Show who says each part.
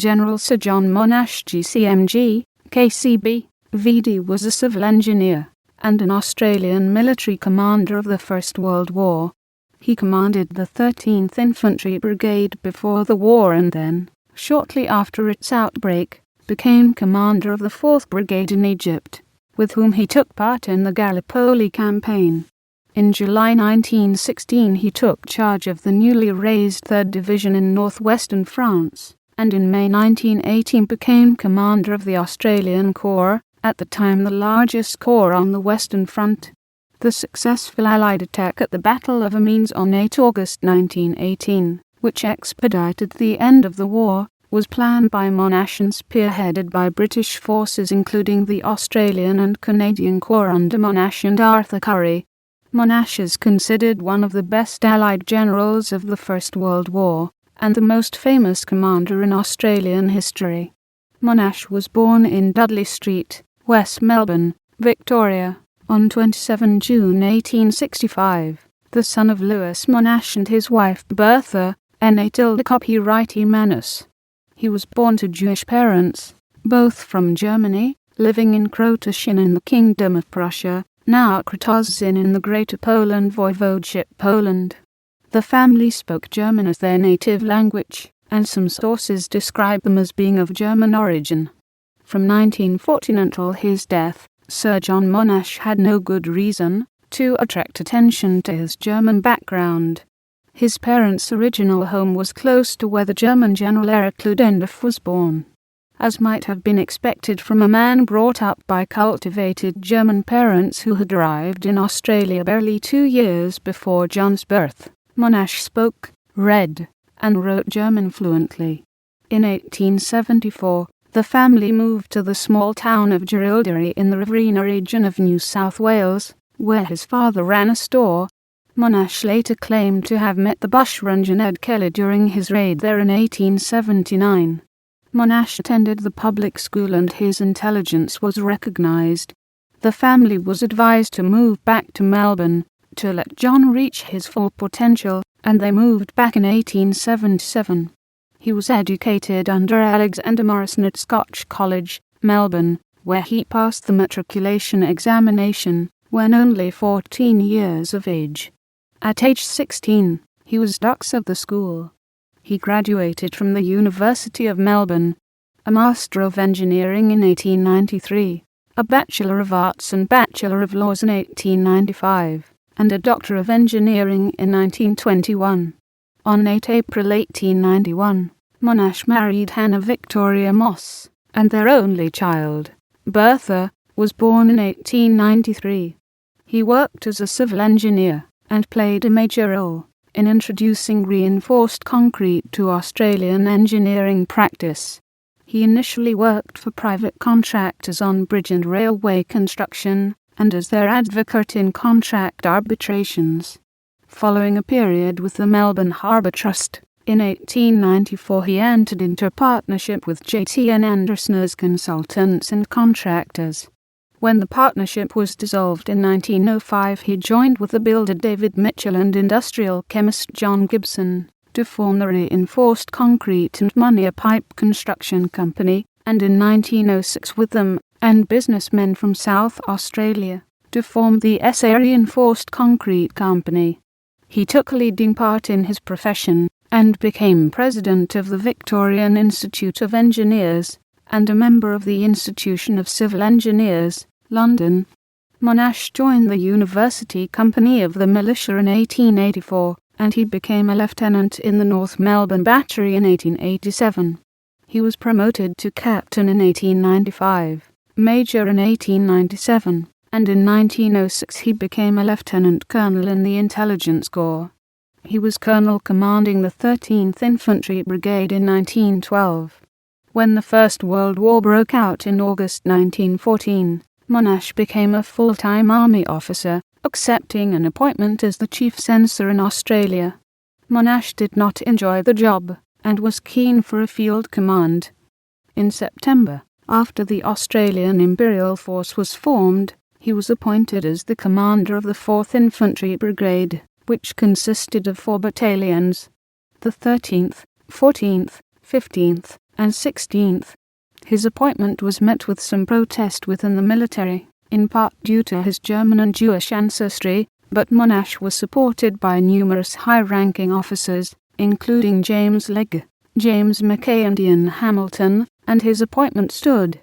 Speaker 1: General Sir John Monash GCMG, KCB, VD was a civil engineer and an Australian military commander of the First World War. He commanded the 13th Infantry Brigade before the war and then, shortly after its outbreak, became commander of the 4th Brigade in Egypt, with whom he took part in the Gallipoli campaign. In July 1916 he took charge of the newly raised 3rd Division in northwestern France, and in May 1918 became commander of the Australian Corps, at the time the largest corps on the Western Front. The successful Allied attack at the Battle of Amiens on 8 August 1918, which expedited the end of the war, was planned by Monash and spearheaded by British forces including the Australian and Canadian Corps under Monash and Arthur Currie. Monash is considered one of the best Allied generals of the First World War, and the most famous commander in Australian history. Monash was born in Dudley Street, West Melbourne, Victoria, on 27 June 1865, the son of Louis Monash and his wife Bertha, née copyright Manus. He was born to Jewish parents, both from Germany, living in Krotoszyn in the Kingdom of Prussia, now Krotoszyn in the Greater Poland Voivodeship, Poland. The family spoke German as their native language, and some sources describe them as being of German origin. From 1914 until his death, Sir John Monash had no good reason to attract attention to his German background. His parents' original home was close to where the German General Erich Ludendorff was born. As might have been expected from a man brought up by cultivated German parents who had arrived in Australia barely 2 years before John's birth, Monash spoke, read, and wrote German fluently. In 1874, the family moved to the small town of Gallipoli in the Riverina region of New South Wales, where his father ran a store. Monash later claimed to have met the bushranger Ned Kelly during his raid there in 1879. Monash attended the public school and his intelligence was recognised. The family was advised to move back to Melbourne, to let John reach his full potential, and they moved back in 1877. He was educated under Alexander Morrison at Scotch College, Melbourne, where he passed the matriculation examination when only 14 years of age. At age 16, he was dux of the school. He graduated from the University of Melbourne, a Master of Engineering in 1893, a Bachelor of Arts and Bachelor of Laws in 1895, and a Doctor of Engineering in 1921. On 8 April 1891, Monash married Hannah Victoria Moss, and their only child, Bertha, was born in 1893. He worked as a civil engineer and played a major role in introducing reinforced concrete to Australian engineering practice. He initially worked for private contractors on bridge and railway construction, and as their advocate in contract arbitrations. Following a period with the Melbourne Harbour Trust, in 1894 he entered into a partnership with J.T.N. Anderson as consultants and contractors. When the partnership was dissolved in 1905 he joined with the builder David Mitchell and industrial chemist John Gibson to form the Reinforced Concrete and Munier Pipe Construction Company, and in 1906 with them and businessmen from South Australia to form the SA Reinforced Concrete Company. He took a leading part in his profession and became president of the Victorian Institute of Engineers and a member of the Institution of Civil Engineers, London. Monash joined the University Company of the Militia in 1884, and he became a lieutenant in the North Melbourne Battery in 1887. He was promoted to captain in 1895, major in 1897, and in 1906 he became a lieutenant colonel in the Intelligence Corps. He was colonel commanding the 13th Infantry Brigade in 1912. When the First World War broke out in August 1914, Monash became a full-time army officer, accepting an appointment as the chief censor in Australia. Monash did not enjoy the job, and was keen for a field command. In September, after the Australian Imperial Force was formed, he was appointed as the commander of the 4th Infantry Brigade, which consisted of 4 battalions. The 13th, 14th, 15th, and 16th. His appointment was met with some protest within the military, in part due to his German and Jewish ancestry, but Monash was supported by numerous high-ranking officers, including James Legge, James Mackay and Ian Hamilton, and his appointment stood.